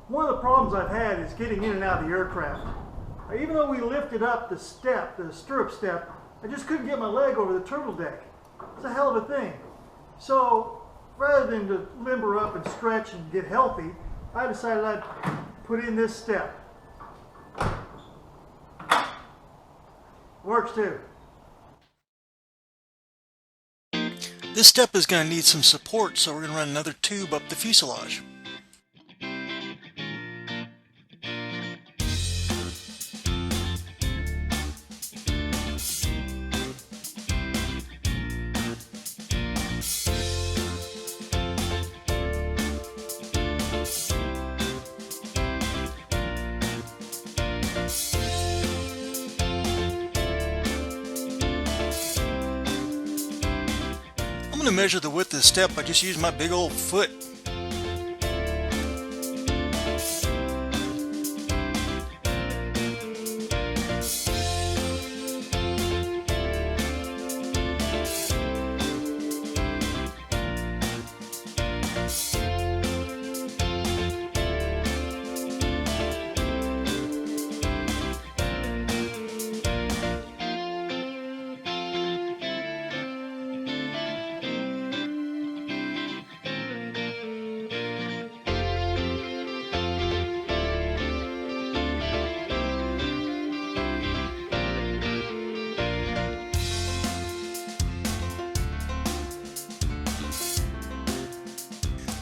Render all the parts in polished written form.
One of the problems I've had is getting in and out of the aircraft. Even though we lifted up the step, the stirrup step, I just couldn't get my leg over the turtle deck. It's a hell of a thing. So rather than to limber up and stretch and get healthy, I decided I'd put in this step. Works too. This step is going to need some support, so we're going to run another tube up the fuselage. I'm going to measure the width of the step. I just use my big old foot.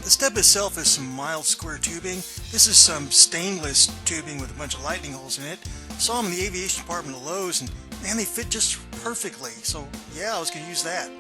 The step itself is some mild square tubing. This is some stainless tubing with a bunch of lightning holes in it. Saw them in the aviation department of Lowe's, and man, they fit just perfectly. So yeah, I was going to use that.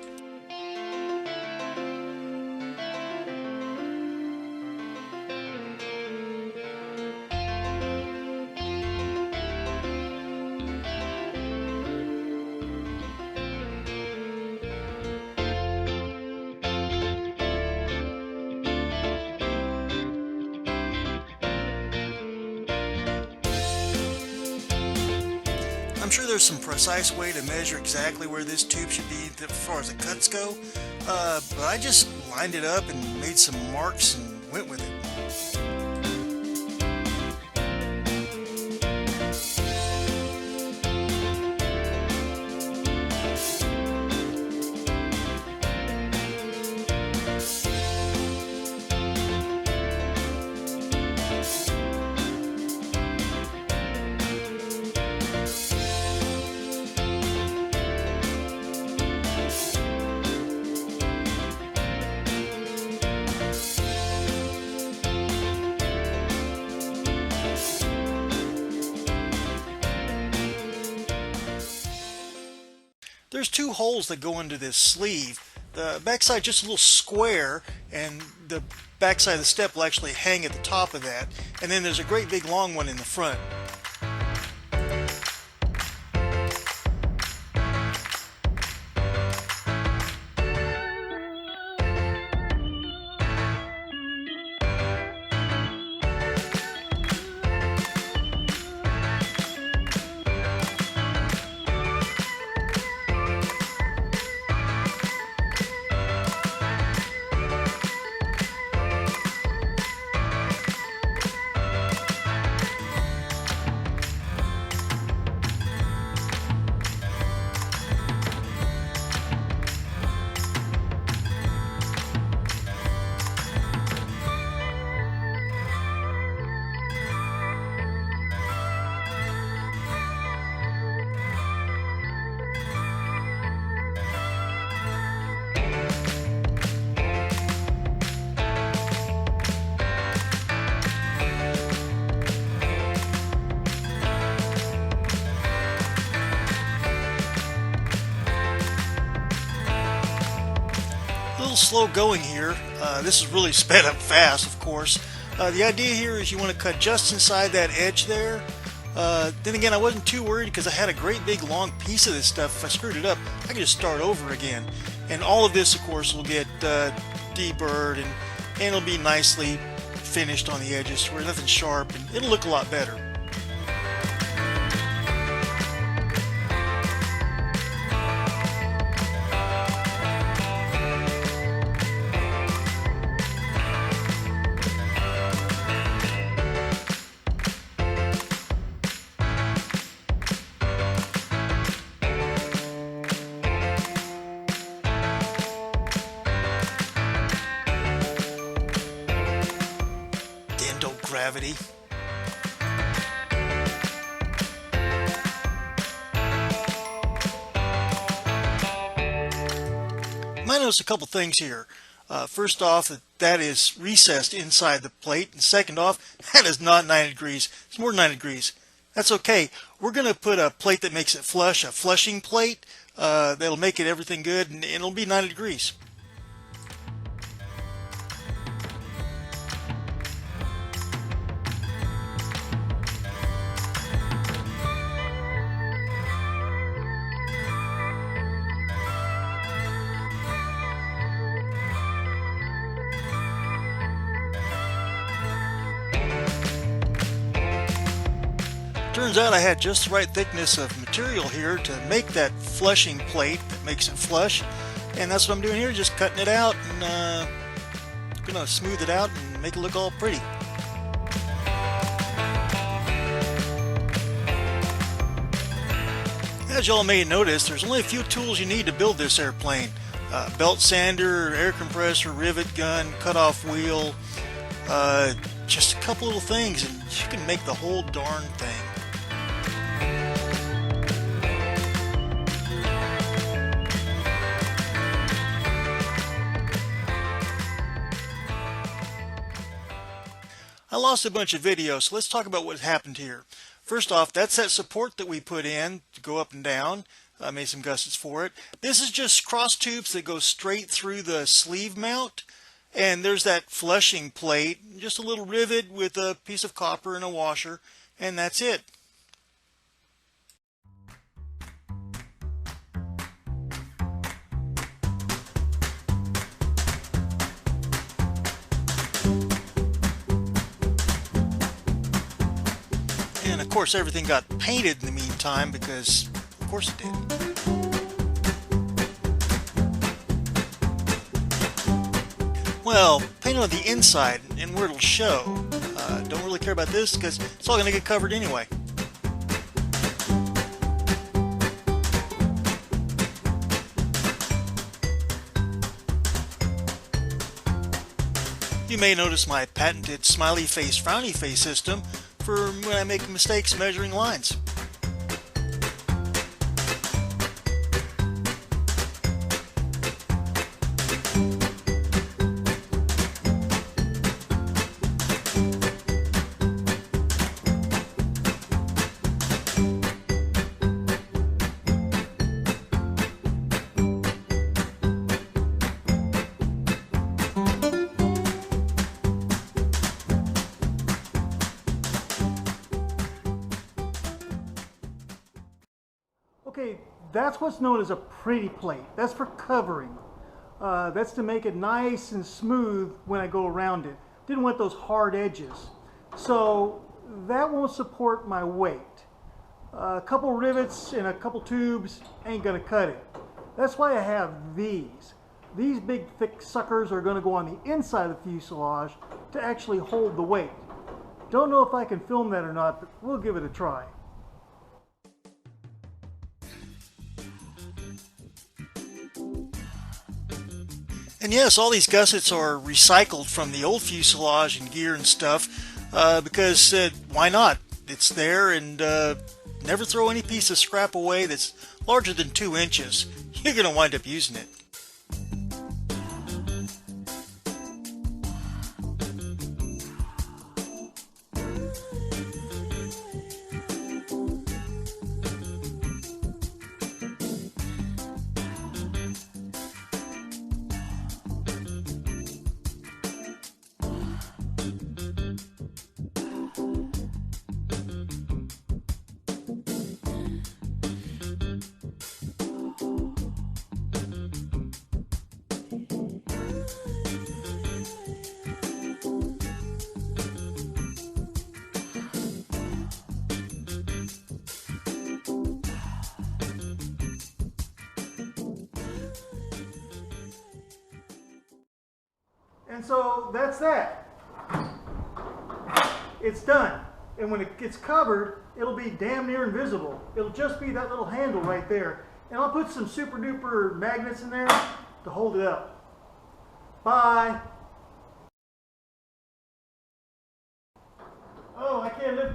I'm sure there's some precise way to measure exactly where this tube should be as far as the cuts go, but I just lined it up and made some marks and went with it. There's two holes that go into this sleeve. The backside just a little square, and the backside of the step will actually hang at the top of that. And then there's a great big long one in the front. A little slow going here. This is really sped up fast, of course. The idea here is you want to cut just inside that edge there. Then again, I wasn't too worried because I had a great big long piece of this stuff. If I screwed it up, I could just start over again. And all of this, of course, will get deburred and it'll be nicely finished on the edges where nothing's sharp, and it'll look a lot better. gravity. Might notice a couple things here. First off, that is recessed inside the plate, and second off, that is not 90 degrees. It's more than 90 degrees. That's okay. We're going to put a plate that makes it flush, a flushing plate. That'll make it everything good, and it'll be 90 degrees. Turns out I had just the right thickness of material here to make that flushing plate that makes it flush, and that's what I'm doing here, just cutting it out and gonna smooth it out and make it look all pretty. As y'all may notice, there's only a few tools you need to build this airplane. Belt sander, air compressor, rivet gun, cutoff wheel, just a couple little things and you can make the whole darn thing. I lost a bunch of videos, so let's talk about what happened here. First off, that's that support that we put in to go up and down. I made some gussets for it. This is just cross tubes that go straight through the sleeve mount. And there's that flushing plate, just a little rivet with a piece of copper and a washer, and that's it. And of course everything got painted in the meantime because of course it did. Well, paint on the inside and where it'll show. Don't really care about this because it's all going to get covered anyway. You may notice my patented smiley face, frowny face system for when I make mistakes measuring lines. Okay, that's what's known as a pretty plate. That's for covering. That's to make it nice and smooth when I go around it. Didn't want those hard edges. So that won't support my weight. A couple rivets and a couple tubes ain't gonna cut it. That's why I have these. These big thick suckers are gonna go on the inside of the fuselage to actually hold the weight. Don't know if I can film that or not, but we'll give it a try. And yes, all these gussets are recycled from the old fuselage and gear and stuff because why not? It's there, and never throw any piece of scrap away that's larger than 2 inches. You're going to wind up using it. And so that's that. It's done. And when it gets covered, it'll be damn near invisible. It'll just be that little handle right there. And I'll put some super duper magnets in there to hold it up. Bye.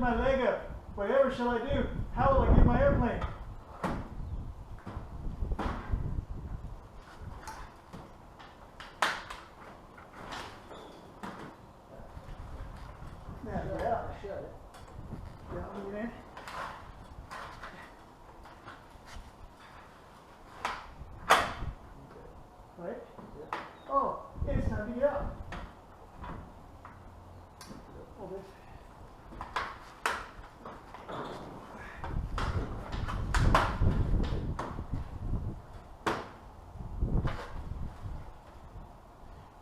my leg up. Whatever shall I do? How will I get my airplane? Now, yeah. Shut it. Down again. Right? Yep. Oh, it's time to get out. Hold this.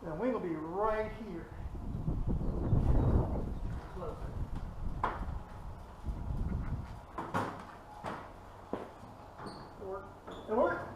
The wing will be right here. Close it. It'll work.